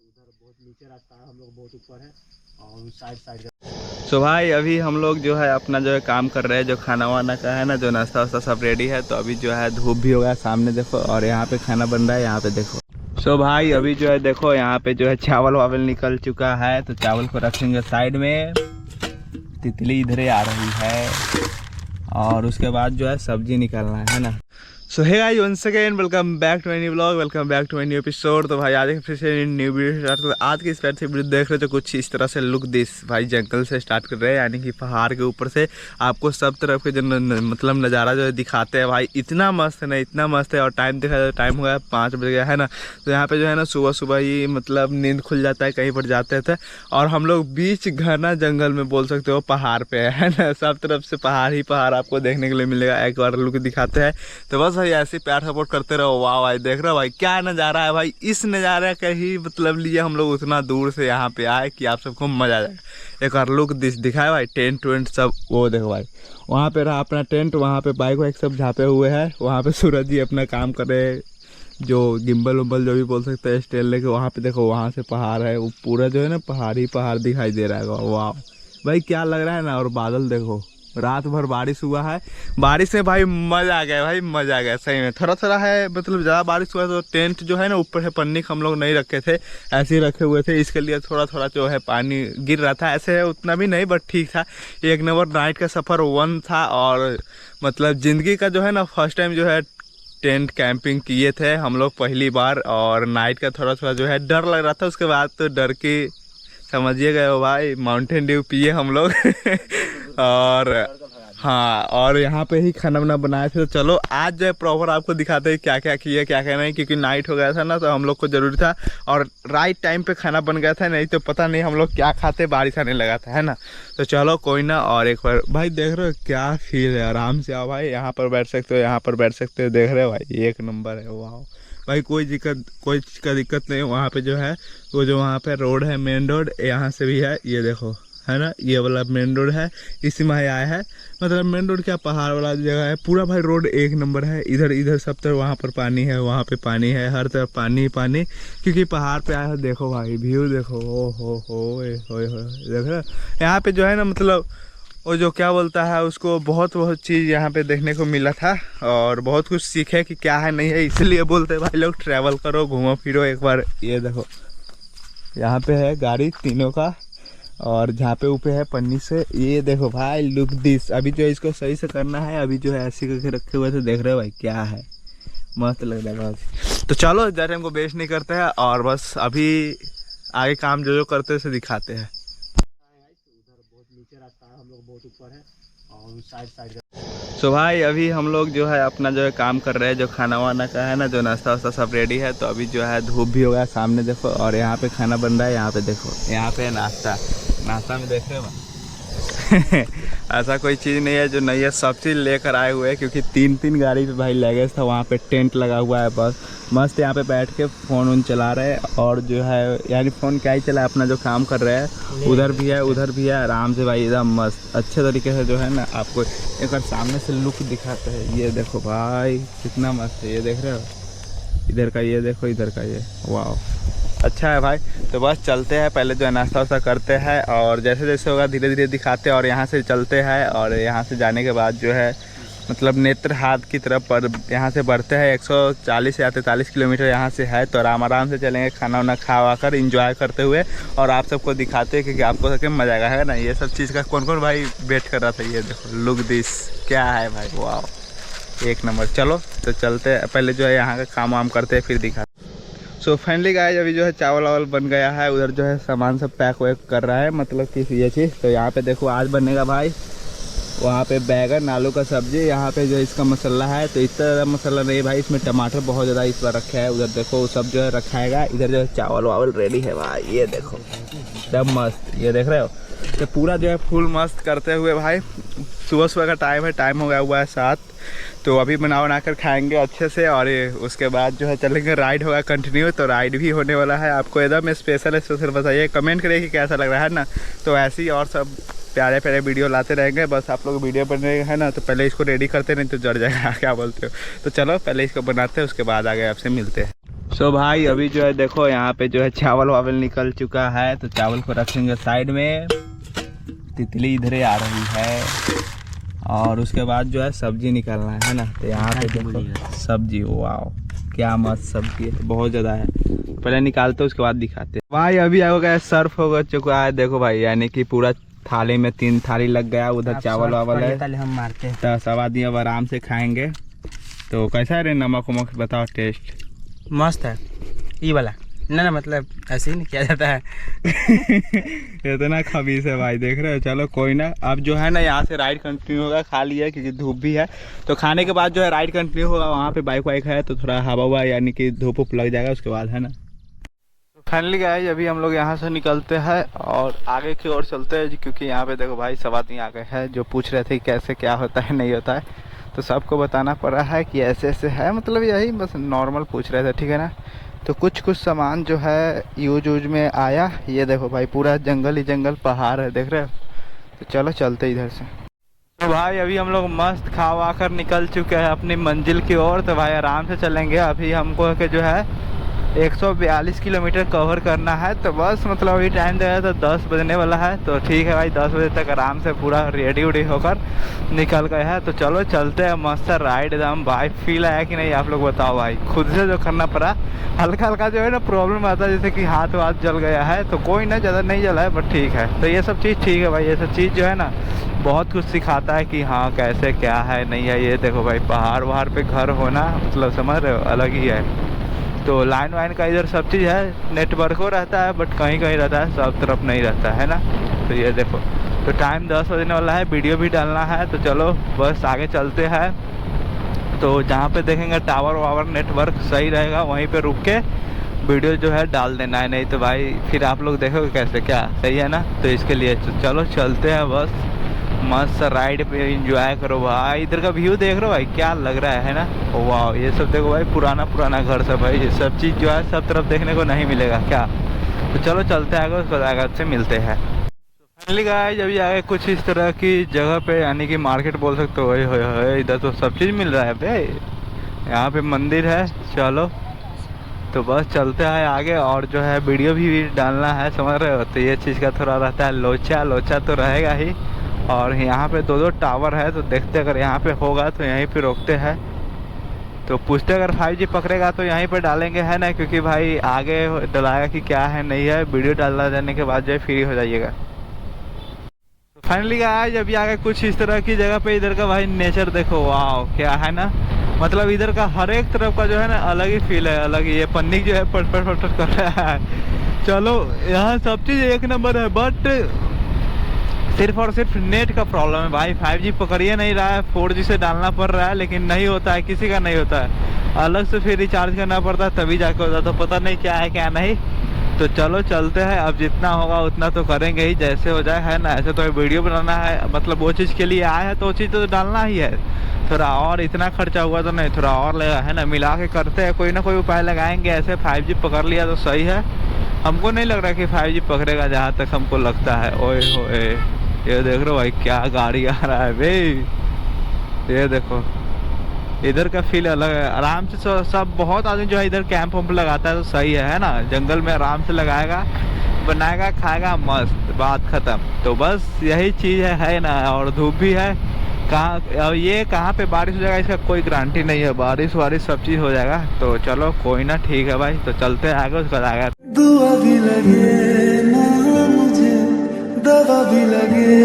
उधर बहुत नीचे रास्ता है, हम लोग बहुत ऊपर है और साइड साइड। सो भाई अभी हम लोग जो है अपना जो है काम कर रहे हैं, जो खाना वाना का है ना, जो नाश्ता वास्ता सब रेडी है। तो अभी जो है धूप भी हो गया सामने देखो, और यहाँ पे खाना बन रहा है यहाँ पे देखो। सो भाई अभी जो है देखो यहाँ पे जो है चावल वावल निकल चुका है, तो चावल को रखेंगे साइड में। तितली इधर ही आ रही है और उसके बाद जो है सब्जी निकालना है ना। So hey guys once again welcome back to my new vlog, welcome back to my new episode. तो भाई आज फिर से न्यू वीडियो स्टार्ट कर। आज के इस पैर से वीडियो देख रहे हो तो कुछ इस तरह से लुक दिस भाई जंगल से स्टार्ट कर रहे हैं, यानी कि पहाड़ के ऊपर से आपको सब तरफ के जो मतलब नज़ारा जो है दिखाते हैं भाई। इतना मस्त है ना, इतना मस्त है। और टाइम देखा जाए, टाइम हो गया 5 बज गया है ना। तो यहाँ पे जो है ना सुबह सुबह ही मतलब नींद खुल जाता है, कहीं पर जाते थे और हम लोग बीच घना जंगल में बोल सकते हो पहाड़ पे है ना। सब तरफ से पहाड़ ही पहाड़ आपको देखने के लिए मिलेगा। एक बार लुक दिखाते हैं तो बस भाई ऐसे प्यार सपोर्ट करते रहो। वाह भाई देख रहे हो भाई क्या नज़ारा है भाई। इस नज़ारे का ही मतलब लिए हम लोग उतना दूर से यहाँ पे आए कि आप सबको मजा आ जाएगा। एक बार लुक दिखाए भाई, टेंट वेंट सब वो देखो भाई। वहाँ पे रहा अपना टेंट, वहाँ पे बाइक वाइक सब झाँपे हुए हैं। वहाँ पे सूरज जी अपना काम कर रहे हैं, जो गिम्बल उम्बल जो भी बोल सकते हैं स्टेल लेके। वहाँ पे देखो वहाँ से पहाड़ है, वो पूरा जो है ना पहाड़ ही पहाड़ दिखाई दे रहा है। वाह भाई क्या लग रहा है ना। और बादल देखो, रात भर बारिश हुआ है। बारिश में भाई मज़ा आ गया भाई, मज़ा आ गया सही में। थोड़ा थोड़ा है मतलब ज़्यादा बारिश हुआ तो टेंट जो है ना ऊपर से पन्नी हम लोग नहीं रखे थे, ऐसे ही रखे हुए थे। इसके लिए थोड़ा थोड़ा जो है पानी गिर रहा था, ऐसे है उतना भी नहीं बट ठीक था। एक नंबर नाइट का सफ़र 1 था। और मतलब ज़िंदगी का जो है ना फर्स्ट टाइम जो है टेंट कैंपिंग किए थे हम लोग पहली बार। और नाइट का थोड़ा थोड़ा जो है डर लग रहा था, उसके बाद तो डर की समझिए गए हो भाई। माउंटेन ड्यू पिए हम लोग और हाँ, और यहाँ पे ही खाना वाना बनाए थे। तो चलो आज जो है प्रॉपर आपको दिखाते हैं क्या क्या किए क्या क्या नहीं, क्योंकि नाइट हो गया था ना तो हम लोग को ज़रूरी था और राइट टाइम पे खाना बन गया था। नहीं तो पता नहीं हम लोग क्या खाते, बारिश आने लगा था है ना। तो चलो कोई ना। और एक बार भाई देख रहे हो क्या फील है, आराम से आओ भाई। यहाँ पर बैठ सकते हो, यहाँ पर बैठ सकते हो। देख रहे हो भाई एक नंबर है। वाह भाई कोई चीज़ का दिक्कत नहीं। वहाँ पे जो है वो जो वहाँ पे रोड है, मेन रोड यहाँ से भी है, ये देखो है ना, ये वाला मेन रोड है। इसी में आया है मतलब मेन रोड क्या पहाड़ वाला जगह है पूरा भाई। रोड एक नंबर है। इधर इधर सब तरफ, वहाँ पर पानी है, वहाँ पे पानी है, हर तरफ पानी ही पानी, क्योंकि पहाड़ पे आया है। देखो भाई व्यू देखो, ओ हो देख रहे यहाँ पे जो है ना मतलब वो जो क्या बोलता है उसको, बहुत बहुत चीज़ यहाँ पे देखने को मिला था और बहुत कुछ सीखे कि क्या है नहीं है। इसलिए बोलते हैं भाई लोग ट्रैवल करो, घूमो फिरो एक बार। ये देखो यहाँ पे है गाड़ी तीनों का, और जहाँ पे ऊपर है पन्नी से। ये देखो भाई लुक दिस। अभी जो इसको सही से करना है, अभी जो है ऐसे करके रखे हुए थे। देख रहे हो भाई क्या है, मस्त लग रहा है बहुत। तो चलो ज़्यादा हमको वेस्ट नहीं करते हैं और बस अभी आगे काम जो जो करते हैं उसे दिखाते हैं। उधर बहुत नीचे रास्ता है, हम लोग बहुत ऊपर है और साइड साइड। सो भाई अभी हम लोग जो है अपना जो है काम कर रहे हैं, जो खाना वाना का है ना, जो नाश्ता वास्ता सब रेडी है। तो अभी जो है धूप भी हो गया सामने देखो, और यहाँ पे खाना बन रहा है। यहाँ पे देखो, यहाँ पे नाश्ता में देख रहे हो ऐसा कोई चीज़ नहीं है जो नहीं है, सब चीज़ लेकर आए हुए हैं। क्योंकि 3 गाड़ी पे भाई लगेज था, वहाँ पे टेंट लगा हुआ है। बस मस्त यहाँ पे बैठ के फ़ोन उन चला रहे हैं। और जो है यानी फ़ोन क्या ही चला, अपना जो काम कर रहे हैं उधर भी है उधर भी है, आराम से भाई एकदम मस्त अच्छे तरीके से जो है ना। आपको एक बार सामने से लुक दिखाते हैं। ये देखो भाई कितना मस्त है, ये देख रहे हो, इधर का ये देखो, इधर का ये, वाह अच्छा है भाई। तो बस चलते हैं, पहले जो है नाश्ता वास्ता करते हैं और जैसे जैसे होगा धीरे धीरे दिखाते हैं। और यहाँ से चलते हैं और यहाँ से जाने के बाद जो है मतलब नेत्रहाट की तरफ पर यहाँ से बढ़ते हैं। 140 या 43 किलोमीटर यहाँ से है। तो आराम से चलेंगे, खाना वाना खा कर इंजॉय करते हुए और आप सबको दिखाते हैं, क्योंकि आपको सके मजा आएगा है ना। ये सब चीज़ का कौन कौन भाई वेट कर रहा था। ये देखो लुक दिस क्या है भाई, वाह एक नंबर। चलो तो चलते हैं, पहले जो है यहाँ का काम वाम करते हैं फिर दिखाते। सो फाइनली गाइस अभी जो है चावल वावल बन गया है। उधर जो है सामान सब पैक वैक कर रहा है, मतलब कि ये चीज़। तो यहाँ पे देखो आज बनेगा भाई, वहाँ पे बैगन आलू का सब्जी। यहाँ पे जो इसका मसाला है, तो इतना ज़्यादा मसाला नहीं भाई, इसमें टमाटर बहुत ज़्यादा इस बार रखा है। उधर देखो वो सब जो है रखाएगा। इधर जो है चावल वावल रेडी है भाई, ये देखो एकदम मस्त, ये देख रहे हो। तो पूरा जो है फुल मस्त करते हुए भाई, सुबह सुबह का टाइम है, टाइम हो गया हुआ है 7। तो अभी बना कर खाएंगे अच्छे से और ये उसके बाद जो है चलेंगे, राइड होगा कंटिन्यू। तो राइड भी होने वाला है, आपको एकदम स्पेशल बताइए, कमेंट करिए कि कैसा लग रहा है ना। तो ऐसे ही और सब प्यारे प्यारे वीडियो लाते रहेंगे। बस आप लोग वीडियो बन रहे हैं ना, तो पहले इसको रेडी करते, नहीं तो जड़ जाएगा क्या बोलते हो। तो चलो पहले इसको बनाते हैं, उसके बाद आगे आपसे मिलते हैं। सो भाई अभी जो है देखो यहाँ पे जो है चावल वावल निकल चुका है, तो चावल को रखेंगे साइड में। तितली इधर आ रही है और उसके बाद जो है सब्जी निकलना है ना। तो यहाँ पे देखो सब्जी, वाओ क्या मस्त सब्जी है, बहुत ज़्यादा है। पहले निकालते उसके बाद दिखाते भाई। अभी हो गया सर्फ हो चुका है, देखो भाई, यानी कि पूरा थाली में 3 थाली लग गया। उधर चावल वावल है, हम मारते हैं तो सब आदमी अब आराम से खाएंगे। तो कैसा है रे, नमक वमक बताओ टेस्ट? मस्त है ये वाला ना, मतलब ऐसे ही नहीं किया जाता है। इतना खबीस है भाई, देख रहे हो। चलो कोई ना, अब जो है ना यहाँ से राइड कंटिन्यू होगा। खा लिया क्योंकि धूप भी है, तो खाने के बाद जो है राइड कंटिन्यू होगा। वहाँ पे बाइक वाइक है तो थोड़ा हवा हुआ यानी कि धूप उप लग जाएगा उसके बाद, है ना। फाइनली गाइस अभी हम लोग यहाँ से निकलते हैं और आगे की ओर चलते हैं, क्योंकि यहाँ पे देखो भाई सब आदमी आ गए हैं जो पूछ रहे थे कैसे क्या होता है नहीं होता है। तो सबको बताना पड़ा है कि ऐसे ऐसे है, मतलब यही बस नॉर्मल पूछ रहे थे, ठीक है ना। तो कुछ सामान जो है यूज में आया। ये देखो भाई पूरा जंगल ही जंगल, पहाड़ है, देख रहे हो। तो चलो चलते इधर से। तो भाई अभी हम लोग मस्त खा वा कर निकल चुके हैं अपनी मंजिल की ओर। तो भाई आराम से चलेंगे। अभी हमको के जो है 142 किलोमीटर कवर करना है। तो बस मतलब अभी टाइम दे रहा है तो 10 बजने वाला है। तो ठीक है भाई, 10 बजे तक आराम से पूरा रेडी उडी होकर निकल गए हैं। तो चलो चलते हैं, मस्त राइड एकदम। भाई फील आया कि नहीं आप लोग बताओ भाई। खुद से जो करना पड़ा, हल्का हल्का जो है ना प्रॉब्लम आता है, जैसे कि हाथ वाथ जल गया है। तो कोई ना, ज़्यादा नहीं जला है बट ठीक है। तो ये सब चीज़ ठीक है भाई, ये सब चीज़ जो है ना बहुत कुछ सिखाता है कि हाँ कैसे क्या है नहीं है। ये देखो भाई पहाड़ वहाड़ पे घर होना, मतलब समझ रहे हो, अलग ही है। तो लाइन वाइन का इधर सब चीज़ है, नेटवर्क हो रहता है बट कहीं कहीं रहता है, सब तरफ नहीं रहता है ना। तो ये देखो, तो टाइम 10 बजने वाला है, वीडियो भी डालना है। तो चलो बस आगे चलते हैं। तो जहाँ पे देखेंगे टावर वावर नेटवर्क सही रहेगा वहीं पे रुक के वीडियो जो है डाल देना है, नहीं तो भाई फिर आप लोग देखोगे कैसे क्या, सही है ना। तो इसके लिए चलो चलते हैं, बस मस्त राइड पे एंजॉय करो भाई। इधर का व्यू देख रहे हो भाई, क्या लग रहा है ना। वाह, ये सब देखो भाई, पुराना पुराना घर सब भाई। ये सब चीज़ जो है सब तरफ देखने को नहीं मिलेगा क्या। तो चलो चलते हैं आगे, उसको आगे से मिलते हैं। फाइनली गाइस अभी आगे कुछ इस तरह की जगह पे, यानी कि मार्केट बोल सकते हो। इधर तो सब चीज़ मिल रहा है भाई। यहाँ पे मंदिर है। चलो तो बस चलते हैं आगे, और जो है वीडियो भी डालना है, समझ रहे हो। तो ये चीज़ का थोड़ा रहता है लोचा लोचा तो रहेगा ही। और यहाँ पे 2 टावर है, तो देखते अगर यहाँ पे होगा तो यहीं पे रोकते हैं। तो पूछते अगर 5G पकड़ेगा तो यहीं पे डालेंगे, है ना, क्योंकि भाई आगे डलाएगा कि क्या है नहीं है। वीडियो डालना जाने के बाद जो है फ्री हो जाइएगा। फाइनली आज अभी आगे कुछ इस तरह की जगह पे, इधर का भाई नेचर देखो, वाह क्या है ना। मतलब इधर का हर एक तरफ का जो है ना अलग ही फील है, अलग ही। ये पन्नी जो है पट पट पट कर रहा है। चलो यहाँ सब चीज़ एक नंबर है, बट सिर्फ और सिर्फ नेट का प्रॉब्लम है भाई। 5G पकड़िए नहीं रहा है, 4G से डालना पड़ रहा है, लेकिन नहीं होता है, किसी का नहीं होता है। अलग से फिर रिचार्ज करना पड़ता है तभी जाके होता है। तो पता नहीं क्या है क्या नहीं। तो चलो चलते हैं, अब जितना होगा उतना तो करेंगे ही, जैसे हो जाए, है ना। ऐसे तो वीडियो बनाना है, मतलब वो चीज़ के लिए आया है तो वो चीज़ तो डालना ही है। थोड़ा और इतना खर्चा हुआ तो नहीं, थोड़ा और लगा, है ना। मिला के करते हैं, कोई ना कोई उपाय लगाएंगे। ऐसे 5G पकड़ लिया तो सही है। हमको नहीं लग रहा कि 5G पकड़ेगा, जहाँ तक हमको लगता है। ओए होए, ये देख रहे हो भाई क्या गाड़ी आ रहा है भाई। ये देखो इधर का फील अलग है। आराम से सब बहुत आदमी जो है इधर कैंप वैम्प लगाता है तो सही है ना। जंगल में आराम से लगाएगा, बनाएगा, खाएगा, मस्त, बात खत्म। तो बस यही चीज़ है ना। और धूप भी है। कहाँ ये कहाँ पे बारिश हो जाएगा इसका कोई गारंटी नहीं है। बारिश वारिश सब चीज़ हो जाएगा। तो चलो कोई ना, ठीक है भाई। तो चलते हैं आगे, उसका आगे। दुआ भी लगे ना मुझे, दवा भी लगे